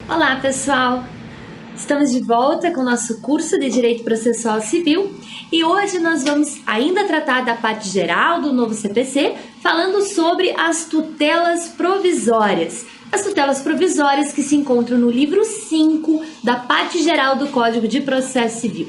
Olá, pessoal! Estamos de volta com o nosso curso de Direito Processual Civil e hoje nós vamos ainda tratar da parte geral do novo CPC, falando sobre as tutelas provisórias. As tutelas provisórias que se encontram no livro 5 da parte geral do Código de Processo Civil.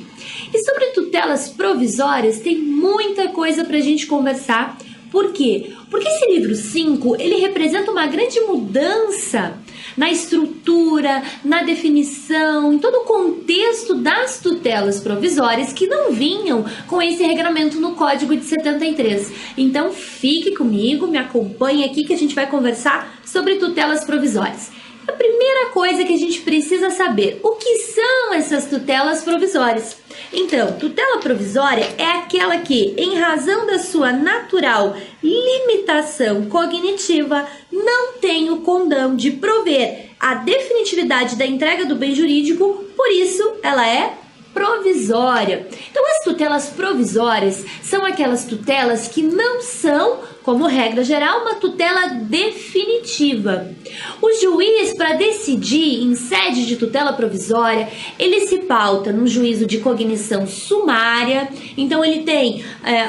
E sobre tutelas provisórias tem muita coisa para a gente conversar. Por quê? Porque esse livro 5, ele representa uma grande mudança na estrutura, na definição, em todo o contexto das tutelas provisórias que não vinham com esse regramento no Código de 73. Então fique comigo, me acompanhe aqui que a gente vai conversar sobre tutelas provisórias. A primeira coisa que a gente precisa saber, o que são essas tutelas provisórias? Então, tutela provisória é aquela que, em razão da sua natural limitação cognitiva, não tem o condão de prover a definitividade da entrega do bem jurídico, por isso ela é provisória. Então, as tutelas provisórias são aquelas tutelas que não são, como regra geral, uma tutela definitiva. O juiz, para decidir em sede de tutela provisória, ele se pauta num juízo de cognição sumária, então ele tem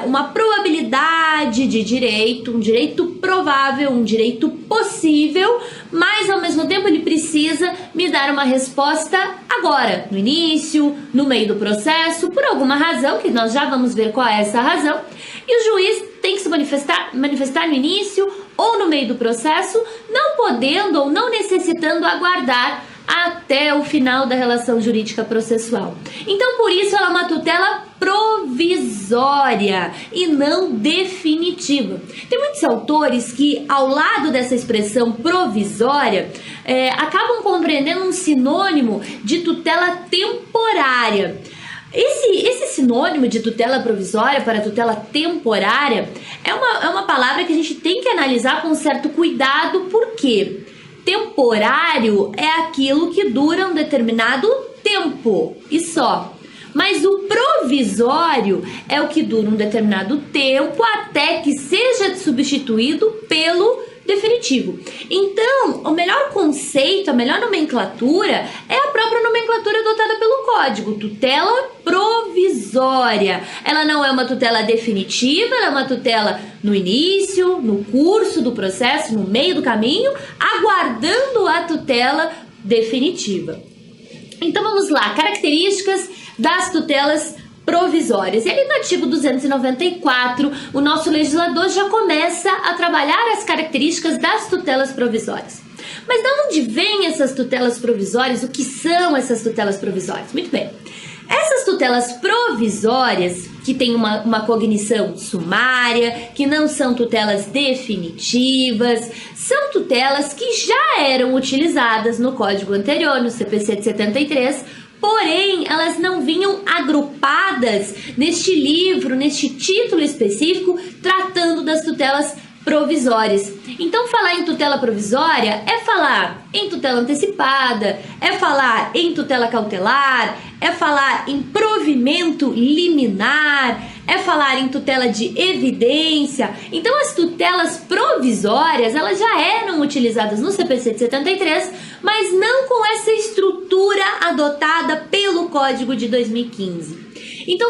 uma probabilidade de direito, um direito provável, um direito possível, mas ao mesmo tempo ele precisa me dar uma resposta agora, no início, no meio do processo, por alguma razão, que nós já vamos ver qual é essa razão, e o juiz tem que se manifestar no início ou no meio do processo, não podendo ou não necessitando aguardar até o final da relação jurídica processual. Então, por isso, ela é uma tutela provisória e não definitiva. Tem muitos autores que, ao lado dessa expressão provisória, acabam compreendendo um sinônimo de tutela temporária. Esse sinônimo de tutela provisória para tutela temporária é uma palavra que a gente tem que analisar com um certo cuidado, porque temporário é aquilo que dura um determinado tempo e só. Mas o provisório é o que dura um determinado tempo até que seja substituído pelo definitivo. Então, o melhor conceito, a melhor nomenclatura é a própria nomenclatura adotada pelo Código, tutela provisória. Ela não é uma tutela definitiva, ela é uma tutela no início, no curso do processo, no meio do caminho, aguardando a tutela definitiva. Então vamos lá, características das tutelas provisórias. E ali no artigo 294, o nosso legislador já começa a trabalhar as características das tutelas provisórias. Mas de onde vêm essas tutelas provisórias? O que são essas tutelas provisórias? Muito bem. Essas tutelas provisórias, que têm uma cognição sumária, que não são tutelas definitivas, são tutelas que já eram utilizadas no Código anterior, no CPC de 73, porém, elas não vinham agrupadas neste livro, neste título específico, tratando das tutelas provisórias. Então, falar em tutela provisória é falar em tutela antecipada, é falar em tutela cautelar, é falar em provimento liminar, é falar em tutela de evidência. Então, as tutelas provisórias, elas já eram utilizadas no CPC de 73, mas não com essa estrutura adotada pelo Código de 2015. Então,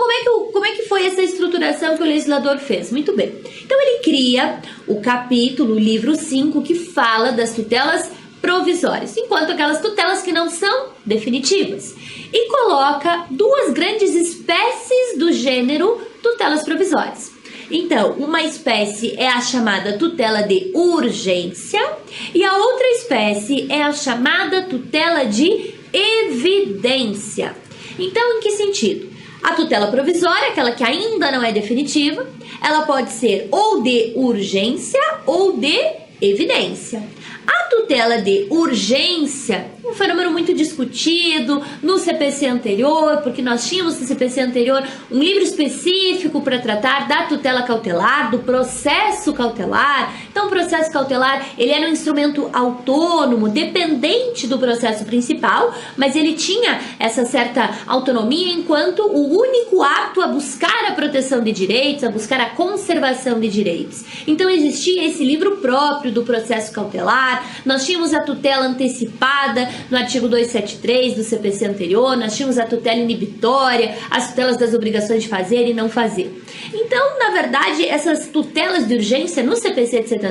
como é que foi essa estruturação que o legislador fez? Muito bem. Então, ele cria o capítulo, o livro 5, que fala das tutelas provisórias, enquanto aquelas tutelas que não são definitivas. E coloca duas grandes espécies do gênero tutelas provisórias. Então, uma espécie é a chamada tutela de urgência e a outra espécie é a chamada tutela de evidência. Então, em que sentido? A tutela provisória, aquela que ainda não é definitiva, ela pode ser ou de urgência ou de evidência. A tutela de urgência, um fenômeno muito discutido no CPC anterior, porque nós tínhamos no CPC anterior um livro específico para tratar da tutela cautelar, do processo cautelar. Então, Então o processo cautelar, ele era um instrumento autônomo, dependente do processo principal, mas ele tinha essa certa autonomia enquanto o único apto a buscar a proteção de direitos, a buscar a conservação de direitos. Então existia esse livro próprio do processo cautelar, nós tínhamos a tutela antecipada no artigo 273 do CPC anterior, nós tínhamos a tutela inibitória, as tutelas das obrigações de fazer e não fazer. Então, na verdade, essas tutelas de urgência no CPC de 73,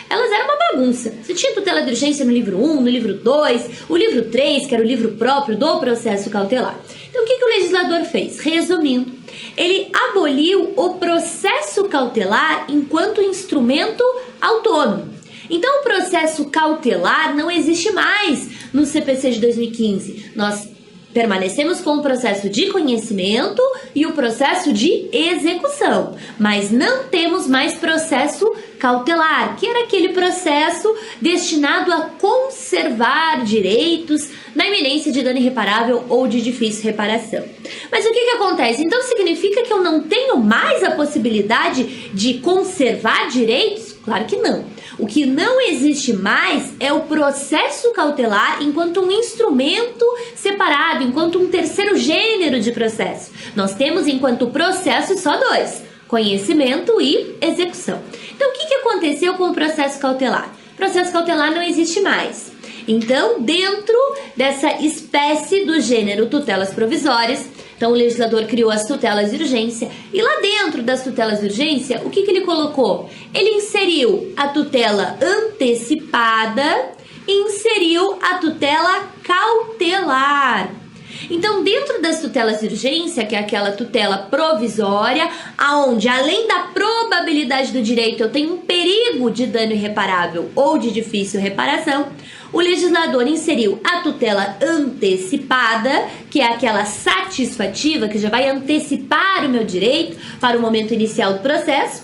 elas eram uma bagunça. Você tinha tutela de urgência no livro 1, no livro 2, o livro 3, que era o livro próprio do processo cautelar. Então, o que o legislador fez? Resumindo, ele aboliu o processo cautelar enquanto instrumento autônomo. Então, o processo cautelar não existe mais no CPC de 2015. Nós permanecemos com o processo de conhecimento e o processo de execução, mas não temos mais processo cautelar, que era aquele processo destinado a conservar direitos na iminência de dano irreparável ou de difícil reparação. Mas o que acontece? Então significa que eu não tenho mais a possibilidade de conservar direitos? Claro que não. O que não existe mais é o processo cautelar enquanto um instrumento separado, enquanto um terceiro gênero de processo. Nós temos enquanto processo só dois: conhecimento e execução. Então, o que aconteceu com o processo cautelar? O processo cautelar não existe mais. Então, dentro dessa espécie do gênero tutelas provisórias, então o legislador criou as tutelas de urgência e lá dentro das tutelas de urgência, o que ele colocou? Ele inseriu a tutela antecipada e inseriu a tutela cautelar. Então, dentro das tutelas de urgência, que é aquela tutela provisória, aonde além da probabilidade do direito eu tenho um perigo de dano irreparável ou de difícil reparação, o legislador inseriu a tutela antecipada, que é aquela satisfativa, que já vai antecipar o meu direito para o momento inicial do processo,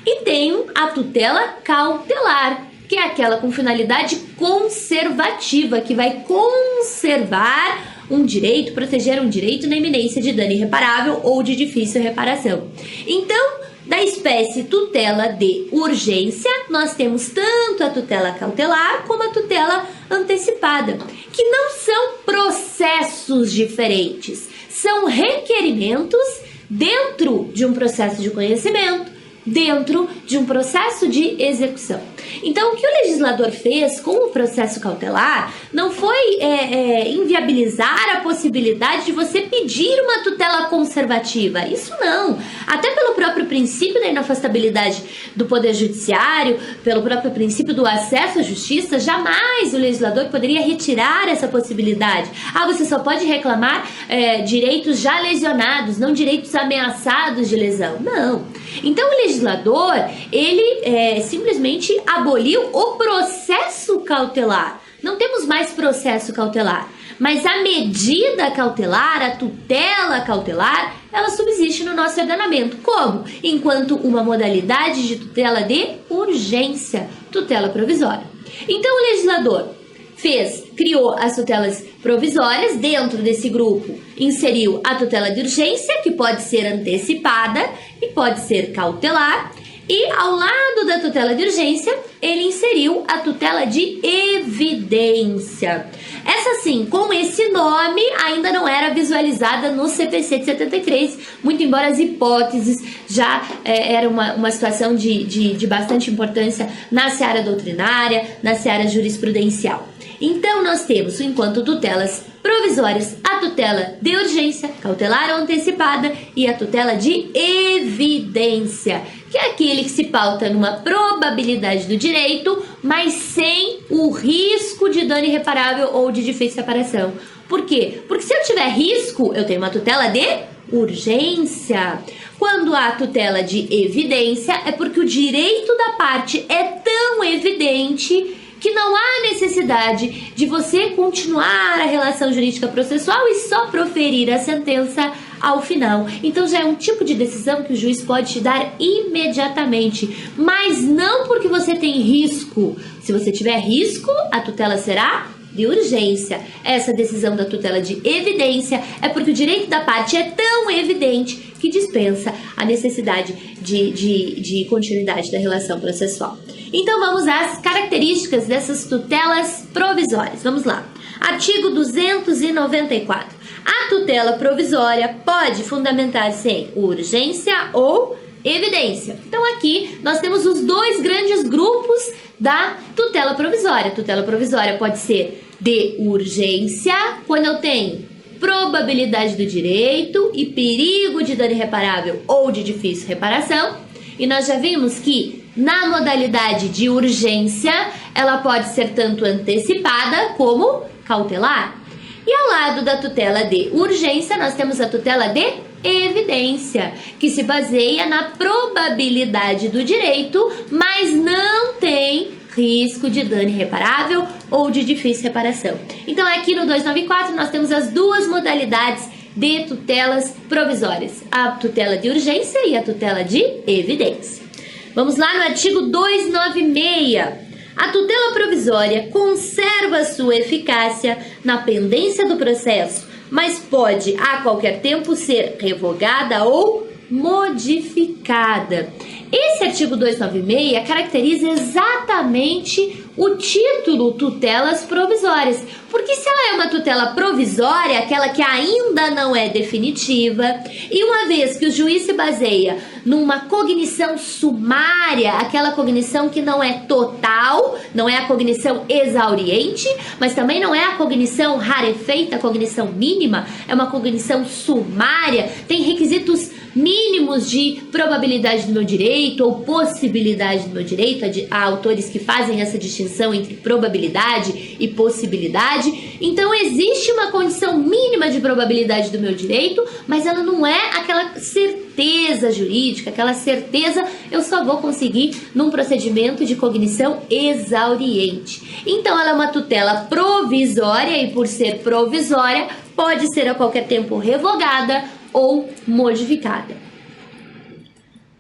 e tenho a tutela cautelar, que é aquela com finalidade conservativa, que vai conservar um direito, proteger um direito na iminência de dano irreparável ou de difícil reparação. Então, da espécie tutela de urgência, nós temos tanto a tutela cautelar como a tutela antecipada, que não são processos diferentes, são requerimentos dentro de um processo de conhecimento, dentro de um processo de execução. Então, o que o legislador fez com o processo cautelar não foi inviabilizar a possibilidade de você pedir uma tutela conservativa. Isso não. Até pelo próprio princípio da inafastabilidade do Poder Judiciário, pelo próprio princípio do acesso à justiça, jamais o legislador poderia retirar essa possibilidade. Você só pode reclamar direitos já lesionados, não direitos ameaçados de lesão. Não. Então, o legislador, ele simplesmente aboliu o processo cautelar. Não temos mais processo cautelar, mas a medida cautelar, a tutela cautelar, ela subsiste no nosso ordenamento. Como? Enquanto uma modalidade de tutela de urgência, tutela provisória. Então, o legislador criou as tutelas provisórias, dentro desse grupo inseriu a tutela de urgência, que pode ser antecipada e pode ser cautelar, e ao lado da tutela de urgência, ele inseriu a tutela de evidência. Essa sim, com esse nome, ainda não era visualizada no CPC de 73, muito embora as hipóteses já era uma situação de bastante importância na seara doutrinária, na seara jurisprudencial. Então, nós temos, enquanto tutelas provisórias, a tutela de urgência, cautelar ou antecipada, e a tutela de evidência, que é aquele que se pauta numa probabilidade do direito, mas sem o risco de dano irreparável ou de difícil reparação. Por quê? Porque se eu tiver risco, eu tenho uma tutela de urgência. Quando há tutela de evidência, é porque o direito da parte é tão evidente que não há necessidade de você continuar a relação jurídica processual e só proferir a sentença ao final. Então já é um tipo de decisão que o juiz pode te dar imediatamente, mas não porque você tem risco. Se você tiver risco, a tutela será de urgência. Essa decisão da tutela de evidência é porque o direito da parte é tão evidente que dispensa a necessidade de continuidade da relação processual. Então vamos às características dessas tutelas provisórias. Vamos lá. Artigo 294. A tutela provisória pode fundamentar-se em urgência ou evidência. Então aqui nós temos os dois grandes grupos da tutela provisória. A tutela provisória pode ser de urgência, quando eu tenho probabilidade do direito e perigo de dano irreparável ou de difícil reparação. E nós já vimos que na modalidade de urgência, ela pode ser tanto antecipada como cautelar. E ao lado da tutela de urgência, nós temos a tutela de evidência, que se baseia na probabilidade do direito, mas não tem risco de dano irreparável ou de difícil reparação. Então, aqui no 294, nós temos as duas modalidades de tutelas provisórias, a tutela de urgência e a tutela de evidência. Vamos lá no artigo 296. A tutela provisória conserva sua eficácia na pendência do processo, mas pode a qualquer tempo ser revogada ou modificada. Esse artigo 296 caracteriza exatamente o título tutelas provisórias, porque se ela é uma tutela provisória, aquela que ainda não é definitiva, e uma vez que o juiz se baseia numa cognição sumária, aquela cognição que não é total, não é a cognição exauriente, mas também não é a cognição rarefeita, a cognição mínima, é uma cognição sumária, tem requisitos mínimos de probabilidade do meu direito ou possibilidade do meu direito. Há autores que fazem essa distinção entre probabilidade e possibilidade. Então existe uma condição mínima de probabilidade do meu direito, mas ela não é aquela certeza jurídica, aquela certeza eu só vou conseguir num procedimento de cognição exauriente. Então ela é uma tutela provisória e, por ser provisória, pode ser a qualquer tempo revogada ou modificada.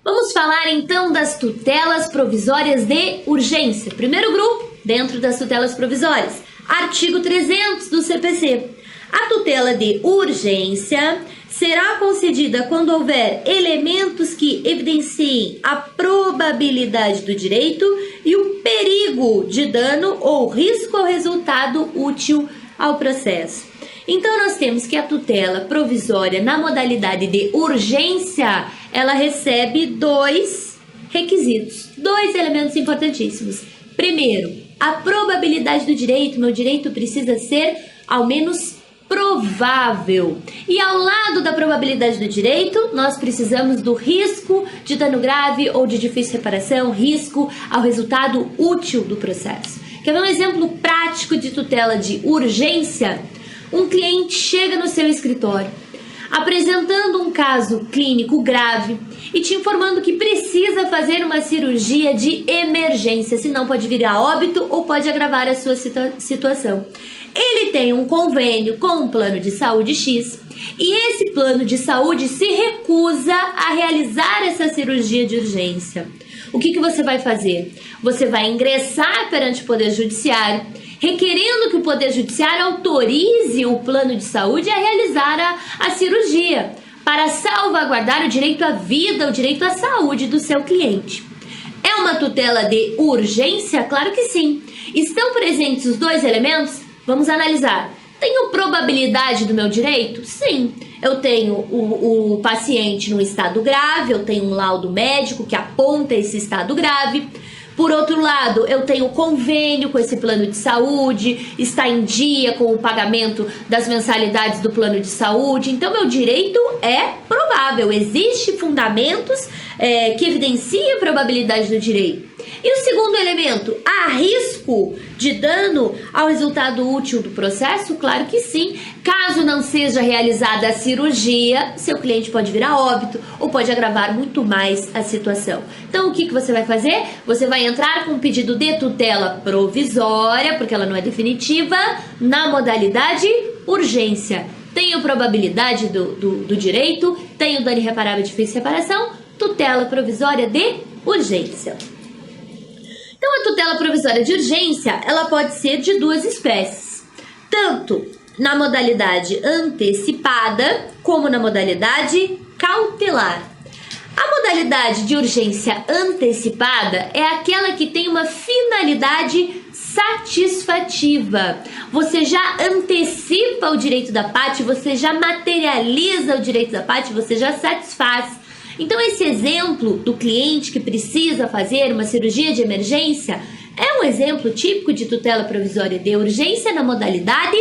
Vamos falar então das tutelas provisórias de urgência. Primeiro grupo, dentro das tutelas provisórias, artigo 300 do CPC. A tutela de urgência será concedida quando houver elementos que evidenciem a probabilidade do direito e o perigo de dano ou risco ao resultado útil ao processo. Então, nós temos que a tutela provisória na modalidade de urgência, ela recebe dois requisitos, dois elementos importantíssimos. Primeiro, a probabilidade do direito. Meu direito precisa ser ao menos provável. E ao lado da probabilidade do direito, nós precisamos do risco de dano grave ou de difícil reparação, risco ao resultado útil do processo. Quer ver um exemplo prático de tutela de urgência? Um cliente chega no seu escritório apresentando um caso clínico grave e te informando que precisa fazer uma cirurgia de emergência, senão pode vir a óbito ou pode agravar a sua situação. Ele tem um convênio com um plano de saúde X e esse plano de saúde se recusa a realizar essa cirurgia de urgência. O que você vai fazer? Você vai ingressar perante o Poder Judiciário, requerendo que o Poder Judiciário autorize o plano de saúde a realizar a cirurgia, para salvaguardar o direito à vida, o direito à saúde do seu cliente. É uma tutela de urgência? Claro que sim. Estão presentes os dois elementos? Vamos analisar. Tenho probabilidade do meu direito? Sim. Eu tenho o paciente num estado grave, eu tenho um laudo médico que aponta esse estado grave. Por outro lado, eu tenho convênio com esse plano de saúde, está em dia com o pagamento das mensalidades do plano de saúde. Então, meu direito é provável. Existem fundamentos que evidenciam a probabilidade do direito. E o segundo elemento, há risco de dano ao resultado útil do processo? Claro que sim. Caso não seja realizada a cirurgia, seu cliente pode vir a óbito ou pode agravar muito mais a situação. Então, o que você vai fazer? Você vai entrar com um pedido de tutela provisória, porque ela não é definitiva, na modalidade urgência. Tenho probabilidade do direito, tenho dano irreparável e difícil reparação, tutela provisória de urgência. Então, a tutela provisória de urgência, ela pode ser de duas espécies, tanto na modalidade antecipada como na modalidade cautelar. A modalidade de urgência antecipada é aquela que tem uma finalidade satisfativa. Você já antecipa o direito da parte, você já materializa o direito da parte, você já satisfaz. Então, esse exemplo do cliente que precisa fazer uma cirurgia de emergência é um exemplo típico de tutela provisória de urgência na modalidade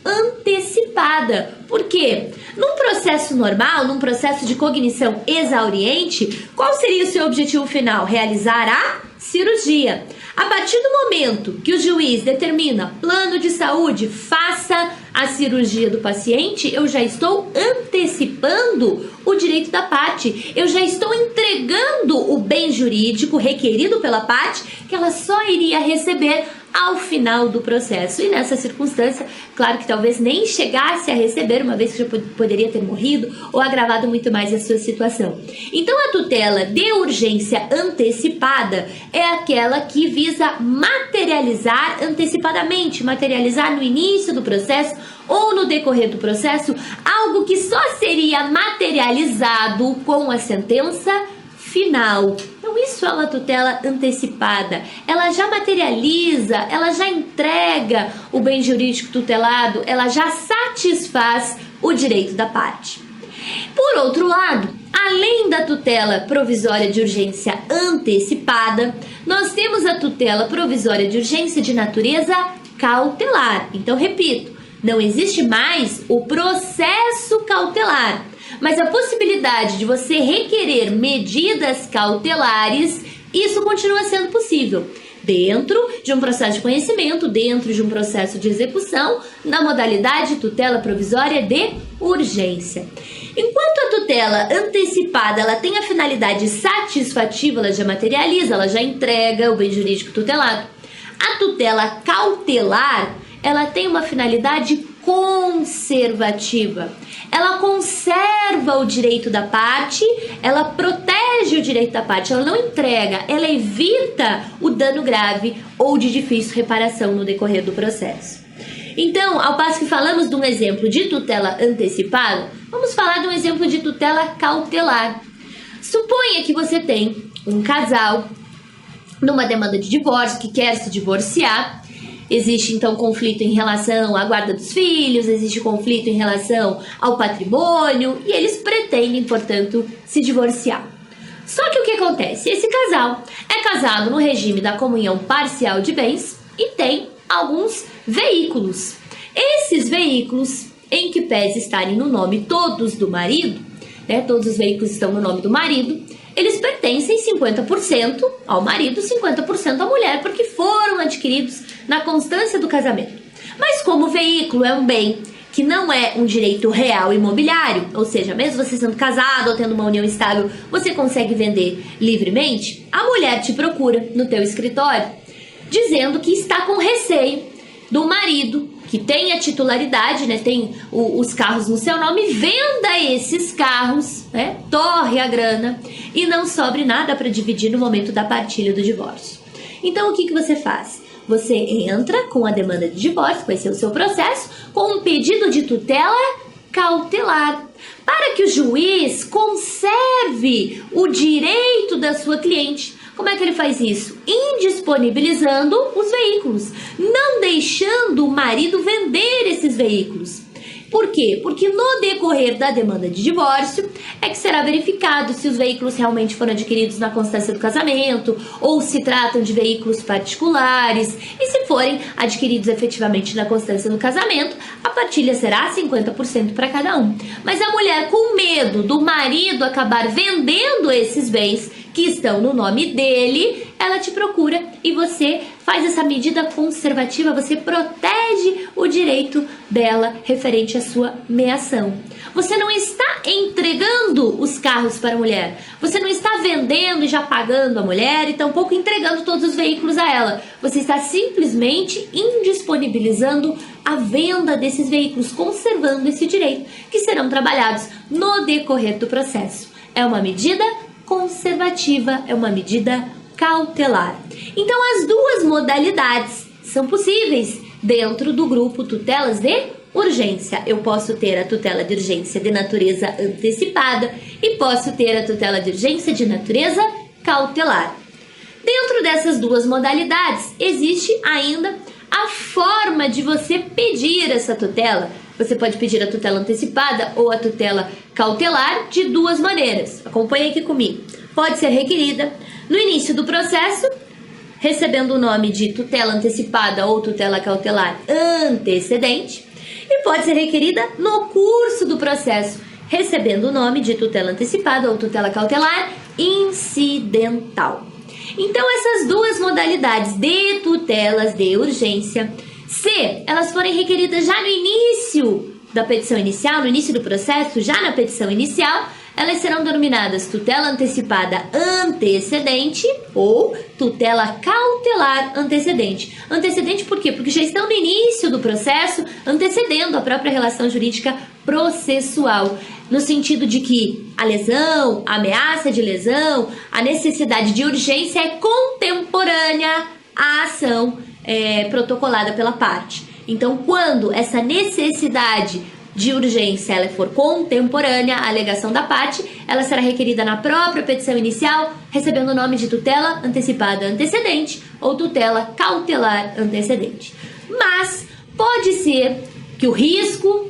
antecipada. Por quê? Num processo normal, num processo de cognição exauriente, qual seria o seu objetivo final? Realizar a cirurgia. A partir do momento que o juiz determina plano de saúde, faça a cirurgia do paciente, eu já estou antecipando o direito da parte. Eu já estou entregando o bem jurídico requerido pela parte que ela só iria receber ao final do processo. E nessa circunstância, claro que talvez nem chegasse a receber, uma vez que já poderia ter morrido ou agravado muito mais a sua situação. Então, a tutela de urgência antecipada é aquela que visa materializar antecipadamente, materializar no início do processo ou no decorrer do processo algo que só seria materializado com a sentença final. Então, isso é uma tutela antecipada. Ela já materializa, ela já entrega o bem jurídico tutelado, ela já satisfaz o direito da parte. Por outro lado, além da tutela provisória de urgência antecipada, nós temos a tutela provisória de urgência de natureza cautelar. Então, repito, não existe mais o processo cautelar, mas a possibilidade de você requerer medidas cautelares, isso continua sendo possível dentro de um processo de conhecimento, dentro de um processo de execução, na modalidade tutela provisória de urgência. Enquanto a tutela antecipada ela tem a finalidade satisfativa, ela já materializa, ela já entrega o bem jurídico tutelado. A tutela cautelar, ela tem uma finalidade conservativa. Ela conserva o direito da parte, ela protege o direito da parte, ela não entrega, ela evita o dano grave ou de difícil reparação no decorrer do processo. Então, ao passo que falamos de um exemplo de tutela antecipada, vamos falar de um exemplo de tutela cautelar. Suponha que você tem um casal numa demanda de divórcio que quer se divorciar. Existe, então, conflito em relação à guarda dos filhos, existe conflito em relação ao patrimônio e eles pretendem, portanto, se divorciar. Só que o que acontece? Esse casal é casado no regime da comunhão parcial de bens e tem alguns veículos. Esses veículos, em que pese estarem no nome todos do marido, todos os veículos estão no nome do marido, eles pertencem 50% ao marido, 50% à mulher, porque foram adquiridos na constância do casamento. Mas como o veículo é um bem que não é um direito real imobiliário, ou seja, mesmo você sendo casado ou tendo uma união estável, você consegue vender livremente, a mulher te procura no teu escritório, dizendo que está com receio do marido, que tem a titularidade, tem os carros no seu nome, venda esses carros, torre a grana e não sobre nada para dividir no momento da partilha do divórcio. Então, o que você faz? Você entra com a demanda de divórcio, vai ser o seu processo, com um pedido de tutela cautelar, para que o juiz conserve o direito da sua cliente. Como é que ele faz isso? Indisponibilizando os veículos, não deixando o marido vender esses veículos. Por quê? Porque no decorrer da demanda de divórcio é que será verificado se os veículos realmente foram adquiridos na constância do casamento ou se tratam de veículos particulares. E se forem adquiridos efetivamente na constância do casamento, a partilha será 50% para cada um. Mas a mulher, com medo do marido acabar vendendo esses bens que estão no nome dele, ela te procura e você faz essa medida conservativa, você protege o direito dela referente à sua meação. Você não está entregando os carros para a mulher, você não está vendendo e já pagando a mulher e tampouco entregando todos os veículos a ela. Você está simplesmente indisponibilizando a venda desses veículos, conservando esse direito, que serão trabalhados no decorrer do processo. É uma medida conservativa, é uma medida cautelar. Então, as duas modalidades são possíveis dentro do grupo tutelas de urgência. Eu posso ter a tutela de urgência de natureza antecipada e posso ter a tutela de urgência de natureza cautelar. Dentro dessas duas modalidades, existe ainda a forma de você pedir essa tutela. Você pode pedir a tutela antecipada ou a tutela cautelar de duas maneiras. Acompanhe aqui comigo. Pode ser requerida no início do processo, recebendo o nome de tutela antecipada ou tutela cautelar antecedente, e pode ser requerida no curso do processo, recebendo o nome de tutela antecipada ou tutela cautelar incidental. Então, essas duas modalidades de tutelas de urgência, se elas forem requeridas já no início da petição inicial, no início do processo, já na petição inicial, elas serão denominadas tutela antecipada antecedente ou tutela cautelar antecedente. Antecedente por quê? Porque já estão no início do processo, antecedendo a própria relação jurídica processual, no sentido de que a lesão, a ameaça de lesão, a necessidade de urgência é contemporânea à ação protocolada pela parte. Então, quando essa necessidade de urgência ela for contemporânea à alegação da parte, ela será requerida na própria petição inicial, recebendo o nome de tutela antecipada antecedente ou tutela cautelar antecedente. Mas pode ser que o risco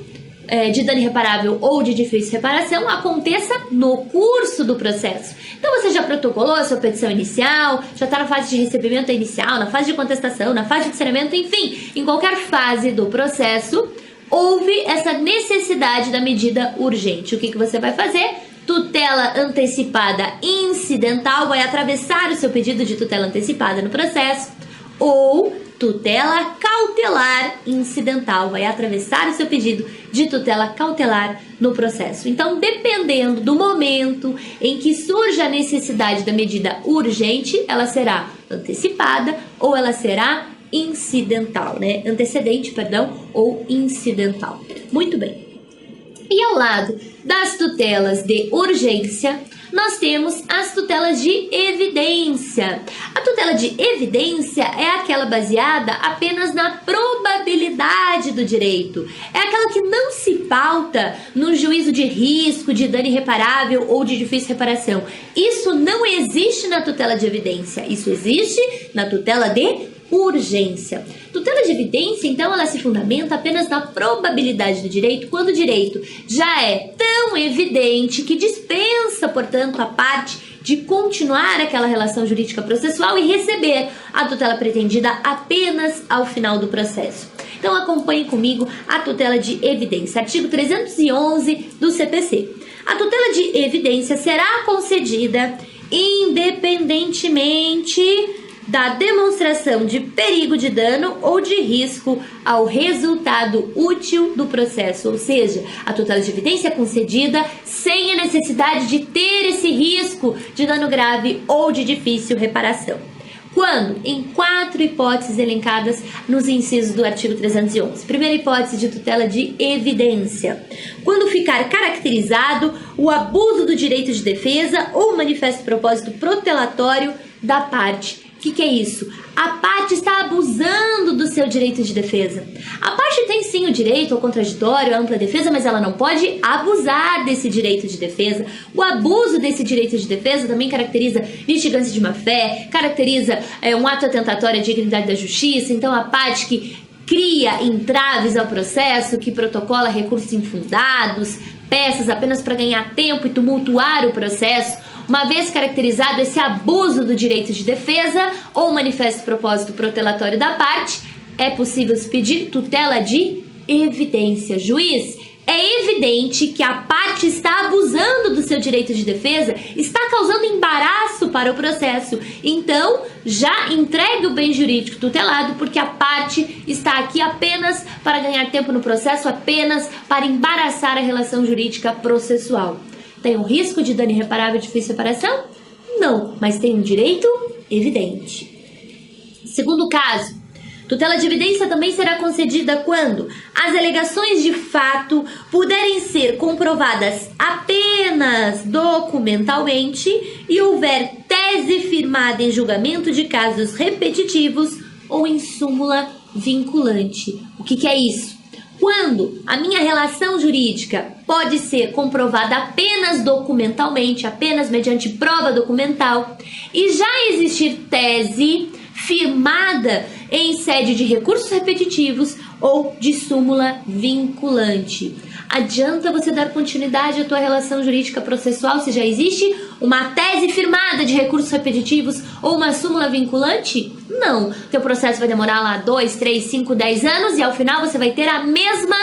de dano irreparável ou de difícil reparação aconteça no curso do processo. Então você já protocolou a sua petição inicial, já está na fase de recebimento inicial, na fase de contestação, na fase de discernimento, enfim, em qualquer fase do processo, houve essa necessidade da medida urgente. O que você vai fazer? Tutela antecipada incidental vai atravessar o seu pedido de tutela antecipada no processo, ou tutela cautelar incidental vai atravessar o seu pedido de tutela cautelar no processo. Então, dependendo do momento em que surge a necessidade da medida urgente, ela será antecipada ou ela será incidental, né? Antecedente, perdão, ou incidental. Muito bem. E ao lado das tutelas de urgência, nós temos as tutelas de evidência. A tutela de evidência é aquela baseada apenas na probabilidade do direito. É aquela que não se pauta no juízo de risco, de dano irreparável ou de difícil reparação. Isso não existe na tutela de evidência. Isso existe na tutela de urgência. Tutela de evidência, então, ela se fundamenta apenas na probabilidade do direito, quando o direito já é tão evidente que dispensa, portanto, a parte de continuar aquela relação jurídica processual e receber a tutela pretendida apenas ao final do processo. Então, acompanhe comigo a tutela de evidência, artigo 311 do CPC. A tutela de evidência será concedida independentemente da demonstração de perigo de dano ou de risco ao resultado útil do processo, ou seja, a tutela de evidência é concedida sem a necessidade de ter esse risco de dano grave ou de difícil reparação. Quando? Em 4 hipóteses elencadas nos incisos do artigo 311. Primeira hipótese de tutela de evidência. Quando ficar caracterizado o abuso do direito de defesa ou manifesto propósito protelatório da parte. O que é isso? A parte está abusando do seu direito de defesa. A parte tem sim o direito ao contraditório, à ampla defesa, mas ela não pode abusar desse direito de defesa. O abuso desse direito de defesa também caracteriza litigância de má-fé, caracteriza um ato atentatório à dignidade da justiça. Então, a parte que cria entraves ao processo, que protocola recursos infundados, peças apenas para ganhar tempo e tumultuar o processo. Uma vez caracterizado esse abuso do direito de defesa ou manifesto propósito protelatório da parte, é possível se pedir tutela de evidência. Juiz, é evidente que a parte está abusando do seu direito de defesa, está causando embaraço para o processo. Então, já entregue o bem jurídico tutelado, porque a parte está aqui apenas para ganhar tempo no processo, apenas para embaraçar a relação jurídica processual. Tem um risco de dano irreparável e difícil reparação? Não, mas tem um direito evidente. Segundo caso, tutela de evidência também será concedida quando as alegações de fato puderem ser comprovadas apenas documentalmente e houver tese firmada em julgamento de casos repetitivos ou em súmula vinculante. O que é isso? quando a minha relação jurídica pode ser comprovada apenas documentalmente, apenas mediante prova documental, e já existir tese firmada em sede de recursos repetitivos ou de súmula vinculante. Adianta você dar continuidade à tua relação jurídica processual se já existe uma tese firmada de recursos repetitivos ou uma súmula vinculante? Não. Teu processo vai demorar lá 2, 3, 5, 10 anos e ao final você vai ter a mesma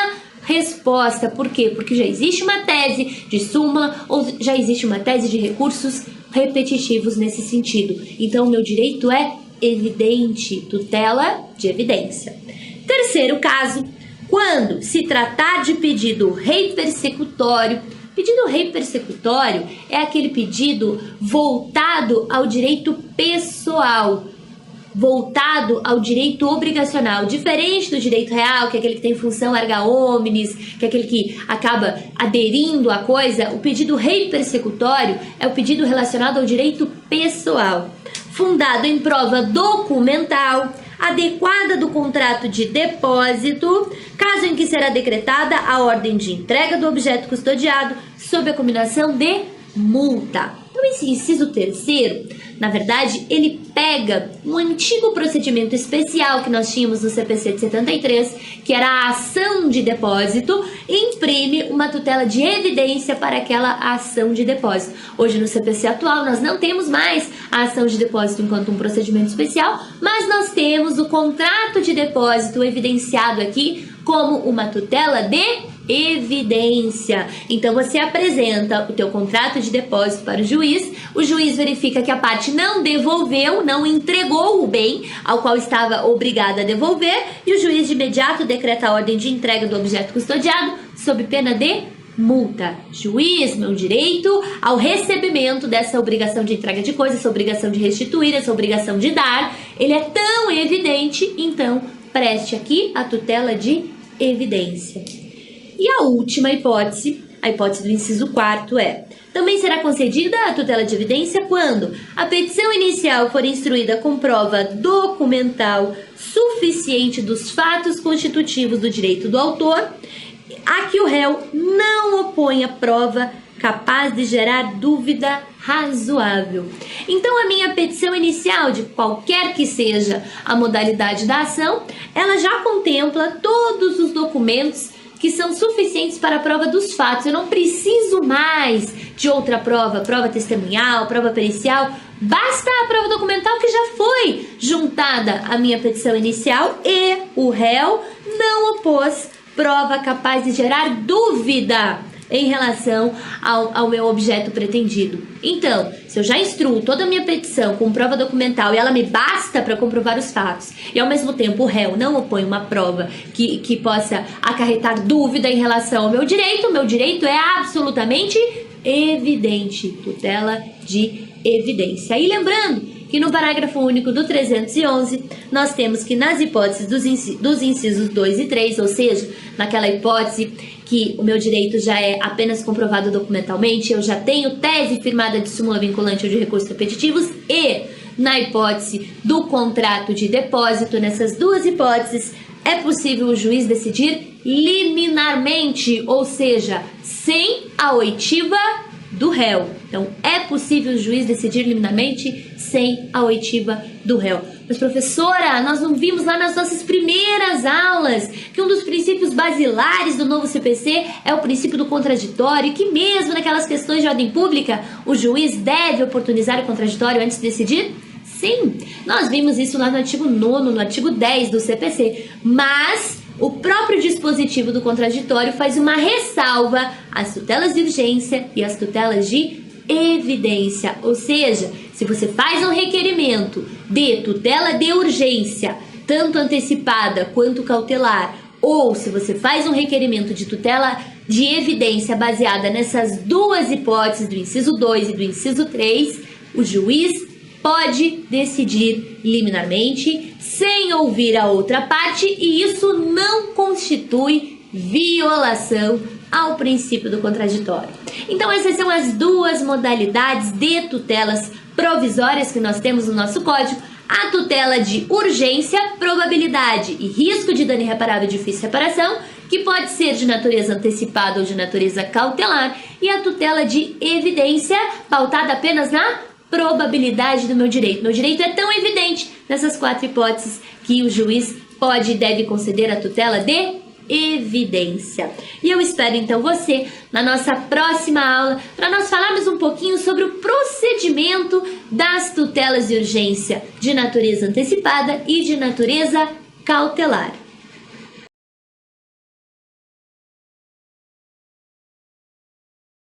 resposta. Por quê? Porque já existe uma tese de súmula ou já existe uma tese de recursos repetitivos nesse sentido. Então, o meu direito é evidente, tutela de evidência. Terceiro caso, quando se tratar de pedido rei persecutório. Pedido rei persecutório é aquele pedido voltado ao direito pessoal, voltado ao direito obrigacional, diferente do direito real, que é aquele que tem função erga omnes, que é aquele que acaba aderindo à coisa. O pedido rei persecutório é o pedido relacionado ao direito pessoal, fundado em prova documental, adequada do contrato de depósito, caso em que será decretada a ordem de entrega do objeto custodiado sob a combinação de multa. Então, esse inciso terceiro, na verdade, ele pega um antigo procedimento especial que nós tínhamos no CPC de 73, que era a ação de depósito, e imprime uma tutela de evidência para aquela ação de depósito. Hoje, no CPC atual, nós não temos mais a ação de depósito enquanto um procedimento especial, mas nós temos o contrato de depósito evidenciado aqui como uma tutela de evidência. Então, você apresenta o teu contrato de depósito para o juiz verifica que a parte não devolveu, não entregou o bem ao qual estava obrigada a devolver, e o juiz de imediato decreta a ordem de entrega do objeto custodiado sob pena de multa. Juiz, meu direito ao recebimento dessa obrigação de entrega de coisas, essa obrigação de restituir, essa obrigação de dar, ele é tão evidente, então preste aqui a tutela de evidência. E a última hipótese, a hipótese do inciso 4 é: também será concedida a tutela de evidência quando a petição inicial for instruída com prova documental suficiente dos fatos constitutivos do direito do autor, a que o réu não opõe a prova capaz de gerar dúvida razoável. Então, a minha petição inicial, de qualquer que seja a modalidade da ação, ela já contempla todos os documentos que são suficientes para a prova dos fatos. Eu não preciso mais de outra prova, prova testemunhal, prova pericial. Basta a prova documental que já foi juntada à minha petição inicial e o réu não opôs prova capaz de gerar dúvida em relação ao meu objeto pretendido. Então, se eu já instruo toda a minha petição com prova documental e ela me basta para comprovar os fatos, e ao mesmo tempo o réu não opõe uma prova que possa acarretar dúvida em relação ao meu direito é absolutamente evidente. Tutela de evidência. E lembrando que no parágrafo único do 311, nós temos que nas hipóteses dos incisos 2 e 3, ou seja, naquela hipótese que o meu direito já é apenas comprovado documentalmente, eu já tenho tese firmada de súmula vinculante ou de recursos repetitivos, e na hipótese do contrato de depósito, nessas duas hipóteses, é possível o juiz decidir liminarmente, ou seja, sem a oitiva do réu. Então, é possível o juiz decidir liminarmente sem a oitiva do réu. Mas, professora, nós não vimos lá nas nossas primeiras aulas que um dos princípios basilares do novo CPC é o princípio do contraditório, e que mesmo naquelas questões de ordem pública, o juiz deve oportunizar o contraditório antes de decidir? Sim, nós vimos isso lá no artigo 9º, no artigo 10 do CPC, mas o próprio dispositivo do contraditório faz uma ressalva às tutelas de urgência e às tutelas de evidência. Ou seja, se você faz um requerimento de tutela de urgência, tanto antecipada quanto cautelar, ou se você faz um requerimento de tutela de evidência baseada nessas duas hipóteses do inciso 2 e do inciso 3, o juiz pode decidir liminarmente, sem ouvir a outra parte, e isso não constitui violação ao princípio do contraditório. Então, essas são as duas modalidades de tutelas provisórias que nós temos no nosso código: a tutela de urgência, probabilidade e risco de dano irreparável e difícil reparação, que pode ser de natureza antecipada ou de natureza cautelar, e a tutela de evidência, pautada apenas na probabilidade do meu direito. Meu direito é tão evidente nessas 4 hipóteses que o juiz pode e deve conceder a tutela de evidência. E eu espero então você na nossa próxima aula para nós falarmos um pouquinho sobre o procedimento das tutelas de urgência de natureza antecipada e de natureza cautelar.